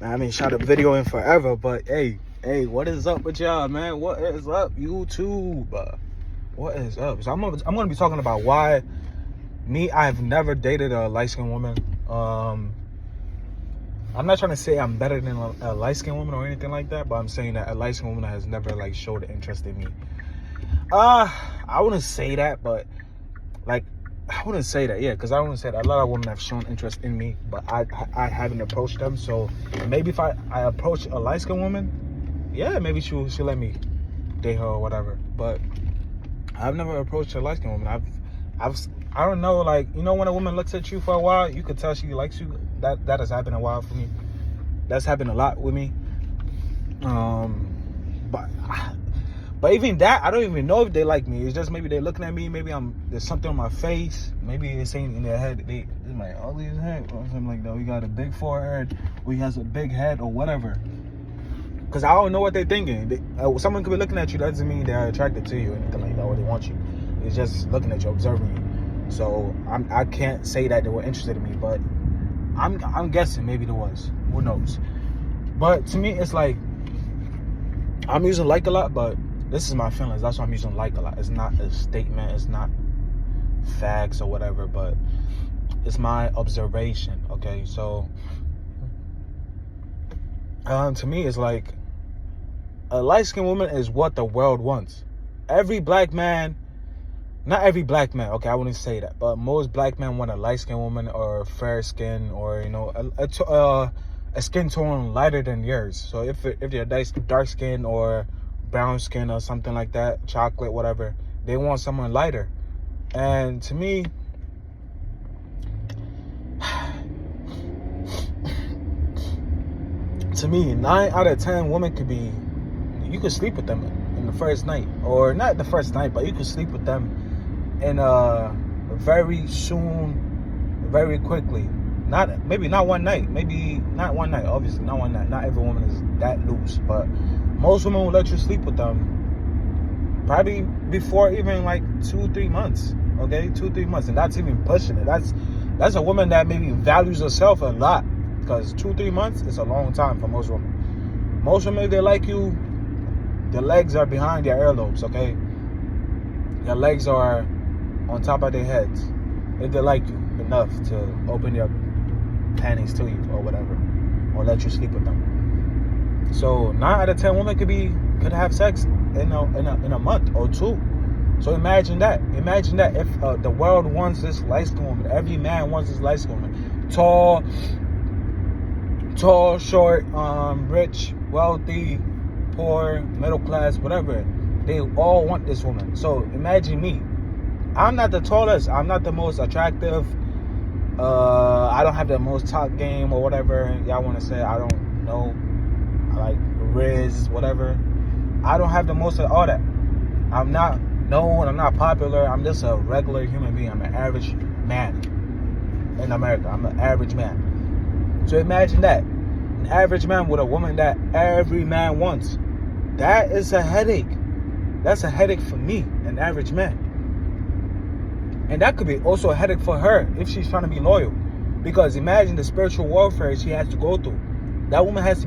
I mean, shot a video in forever, but hey, what is up with y'all, man? What is up, YouTube? What is up? So I'm gonna be talking about why I've never dated a light-skinned woman. I'm not trying to say I'm better than a light-skinned woman or anything like that, but I'm saying that a light-skinned woman has never like showed interest in me. I wouldn't say that, but like, I wouldn't say that, yeah, because I wouldn't say that. A lot of women have shown interest in me, but I haven't approached them. So maybe if I approach a light-skinned woman, yeah, maybe she'll let me date her or whatever. But I've never approached a light-skinned woman. I don't know, like, you know, when a woman looks at you for a while, you could tell she likes you. That has happened a while for me. That's happened a lot with me. But even that, I don't even know if they like me. It's just maybe they're looking at me. Maybe there's something on my face. Maybe they're saying in their head, this is my ugliest head or something like that. We got a big forehead, or he has a big head or whatever. Because I don't know what they're thinking. Someone could be looking at you. That doesn't mean they're attracted to you or anything like that, or they want you. It's just looking at you, observing you. So I can't say that they were interested in me, but I'm guessing maybe there was. Who knows? But to me, it's like, I'm using like a lot, but this is my feelings. That's why I'm using like a lot. It's not a statement. It's not facts or whatever, but it's my observation. Okay, so to me, it's like a light-skinned woman is what the world wants. Every black man, not every black man, okay, I wouldn't say that, but most black men want a light-skinned woman or fair skin, or, you know, a skin tone lighter than yours. So if they're dark skin or brown skin or something like that, chocolate, whatever, they want someone lighter. And to me, 9 out of 10 women you could sleep with them in the first night, or not the first night, but you could sleep with them in very soon, very quickly. Maybe not one night, obviously not one night. Not every woman is that loose, but most women will let you sleep with them probably before even like 2-3 months. Okay, 2-3 months, and that's even pushing it. That's a woman that maybe values herself a lot, because 2-3 months is a long time for most women. Most women, if they like you, their legs are behind their earlobes. Okay, their legs are on top of their heads if they like you enough to open their panties to you or whatever, or let you sleep with them. So 9 out of 10 women could have sex in a month or 2. So imagine that. Imagine that if the world wants this light-skinned woman, every man wants this light-skinned woman, tall, short, rich, wealthy, poor, middle class, whatever. They all want this woman. So imagine me. I'm not the tallest. I'm not the most attractive. I don't have the most top game or whatever y'all want to say. I don't know. I like Riz, whatever. I don't have the most of all that. I'm not known. I'm not popular. I'm just a regular human being. I'm an average man in America. I'm an average man. So imagine that. An average man with a woman that every man wants. That is a headache. That's a headache for me, an average man. And that could be also a headache for her if she's trying to be loyal. Because imagine the spiritual warfare she has to go through. That woman's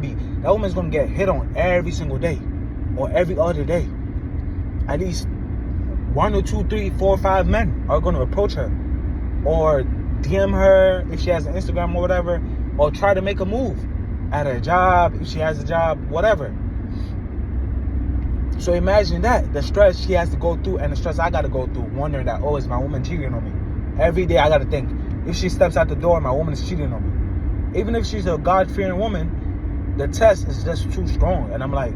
going to get hit on every single day or every other day. At least 1 or 2, 3, 4, 5 men are going to approach her or DM her if she has an Instagram or whatever, or try to make a move at her job, if she has a job, whatever. So imagine that, the stress she has to go through and the stress I got to go through, wondering that, oh, is my woman cheating on me? Every day I got to think, if she steps out the door, my woman is cheating on me. Even if she's a God-fearing woman, the test is just too strong. And I'm like,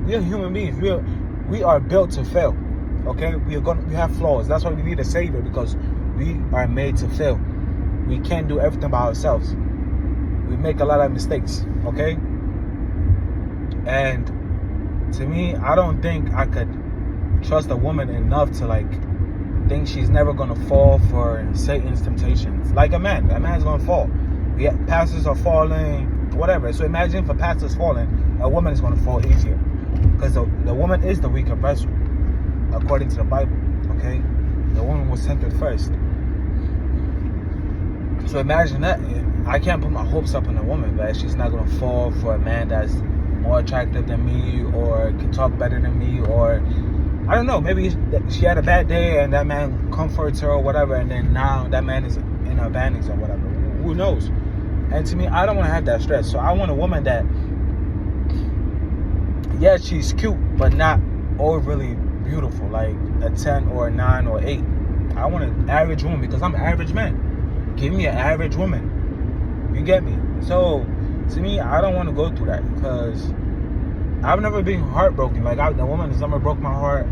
we are human beings. We are built to fail. Okay? We have flaws. That's why we need a savior, because we are made to fail. We can't do everything by ourselves. We make a lot of mistakes. Okay? And to me, I don't think I could trust a woman enough to like think she's never gonna fall for Satan's temptations. Like a man's gonna fall. Pastors are falling, whatever. So imagine if a pastor's falling, a woman is gonna fall easier, because the woman is the weaker vessel, according to the Bible. Okay, the woman was tempted first. So imagine that. I can't put my hopes up on a woman that she's not gonna fall for a man that's more attractive than me or can talk better than me, or I don't know, maybe she had a bad day and that man comforts her or whatever, and then now that man is in her panties or whatever. Who knows? And to me, I don't want to have that stress. So I want a woman that, yeah, she's cute, but not overly beautiful, like a 10 or a 9 or 8. I want an average woman because I'm an average man. Give me an average woman. You get me? So to me, I don't want to go through that because I've never been heartbroken. Like, the woman has never broke my heart.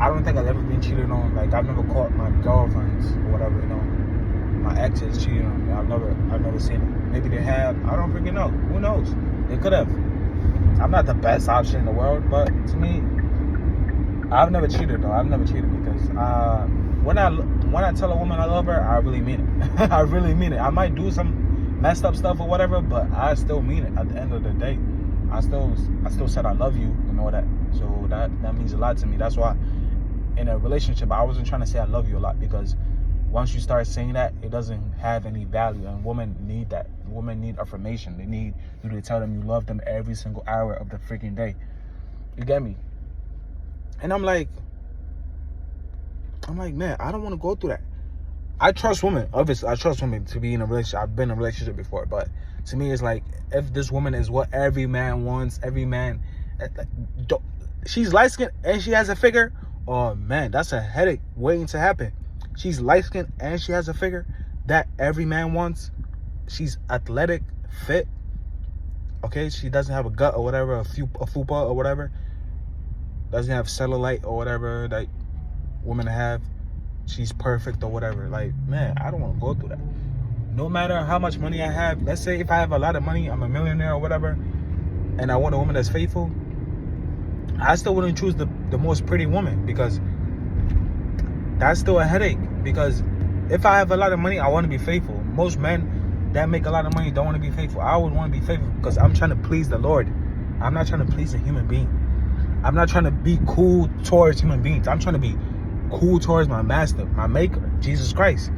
I don't think I've ever been cheated on. Like, I've never caught my girlfriends or whatever, my exes cheating on me. I've never seen it. Maybe they have. I don't freaking know. Who knows? They could have. I'm not the best option in the world, but to me, I've never cheated though. I've never cheated because when I tell a woman I love her, I really mean it. I really mean it. I might do some messed up stuff or whatever, but I still mean it. At the end of the day, I still said I love you and all that. So that means a lot to me. That's why in a relationship, I wasn't trying to say I love you a lot, because once you start saying that, it doesn't have any value, and women need that. Women need affirmation. They need you to tell them you love them every single hour of the freaking day. You get me? And I'm like, man, I don't want to go through that. I trust women. Obviously, I trust women to be in a relationship. I've been in a relationship before, but to me, it's like, if this woman is what every man wants, she's light skinned and she has a figure, oh man, that's a headache waiting to happen. She's light skinned and she has a figure that every man wants. She's athletic, fit. Okay, she doesn't have a gut or whatever, a fupa or whatever. Doesn't have cellulite or whatever that women have. She's perfect or whatever. Like, man, I don't want to go through that. No matter how much money I have, let's say if I have a lot of money, I'm a millionaire or whatever, and I want a woman that's faithful, I still wouldn't choose the most pretty woman, because that's still a headache. Because if I have a lot of money, I want to be faithful. Most men that make a lot of money don't want to be faithful. I would want to be faithful because I'm trying to please the Lord. I'm not trying to please a human being. I'm not trying to be cool towards human beings. I'm trying to be cool towards my master, my maker, Jesus Christ.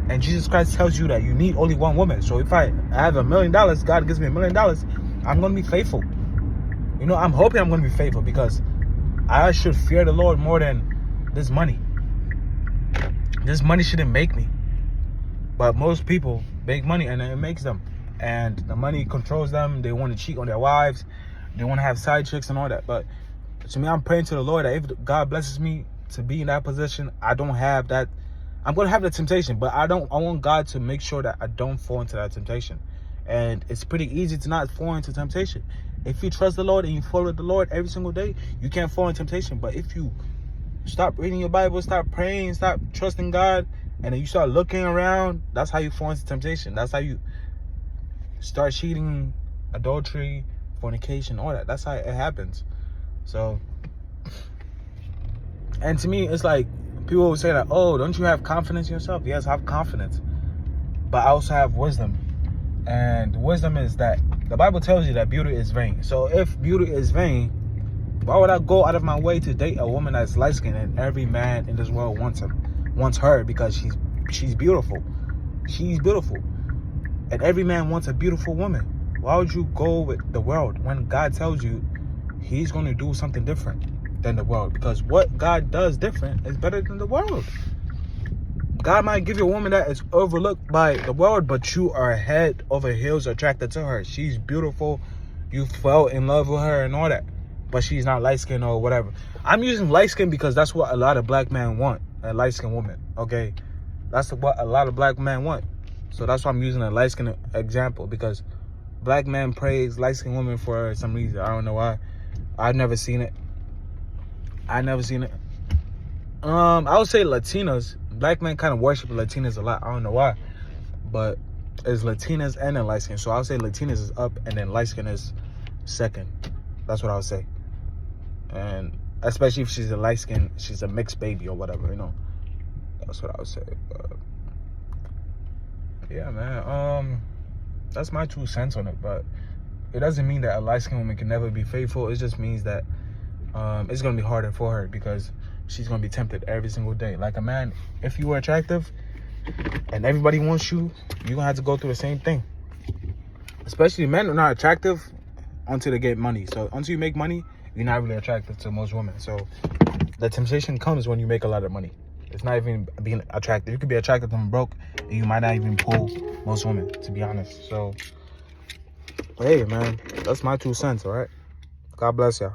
And Jesus Christ tells you that you need only one woman. So if I have $1 million, God gives me $1 million, I'm going to be faithful. I'm hoping I'm going to be faithful, because I should fear the Lord more than this money. This money shouldn't make me. But most people make money and it makes them. And the money controls them. They want to cheat on their wives. They want to have side chicks and all that. But to me, I'm praying to the Lord that if God blesses me to be in that position, I don't have that. I'm going to have the temptation, but I want God to make sure that I don't fall into that temptation. And it's pretty easy to not fall into temptation. If you trust the Lord and you follow the Lord every single day, you can't fall in temptation. But if you stop reading your Bible, stop praying, stop trusting God, and then you start looking around, that's how you fall into temptation. That's how you start cheating, adultery, fornication, all that. That's how it happens. So, and to me, it's like, people will say that, oh, don't you have confidence in yourself? Yes, I have confidence. But I also have wisdom. And wisdom is that the Bible tells you that beauty is vain. So if beauty is vain, why would I go out of my way to date a woman that's light-skinned and every man in this world wants her because she's beautiful. She's beautiful. And every man wants a beautiful woman. Why would you go with the world when God tells you he's going to do something different than the world? Because what God does different is better than the world. God might give you a woman that is overlooked by the world, but you are head over heels attracted to her. She's beautiful. You fell in love with her and all that. But she's not light-skinned or whatever. I'm using light-skinned because that's what a lot of black men want. A light-skinned woman, okay? That's what a lot of black men want. So that's why I'm using a light-skinned example, because black men praise light-skinned women for some reason. I don't know why. I've never seen it. I would say Latinas. Black men kind of worship Latinas a lot. I don't know why. But it's Latinas and then light skin. So I would say Latinas is up and then light skin is second. That's what I would say. And especially if she's a light skin, she's a mixed baby or whatever, That's what I would say. But yeah, man. That's my 2 cents on it. But it doesn't mean that a light skinned woman can never be faithful. It just means that it's going to be harder for her, because she's going to be tempted every single day. Like a man, if you were attractive, and everybody wants you, you're gonna have to go through the same thing. Especially men are not attractive until they get money. So until you make money, you're not really attractive to most women. So the temptation comes when you make a lot of money. It's not even being attractive. You could be attractive and broke, and you might not even pull most women, to be honest. So, hey, man, that's my 2 cents, all right? God bless y'all.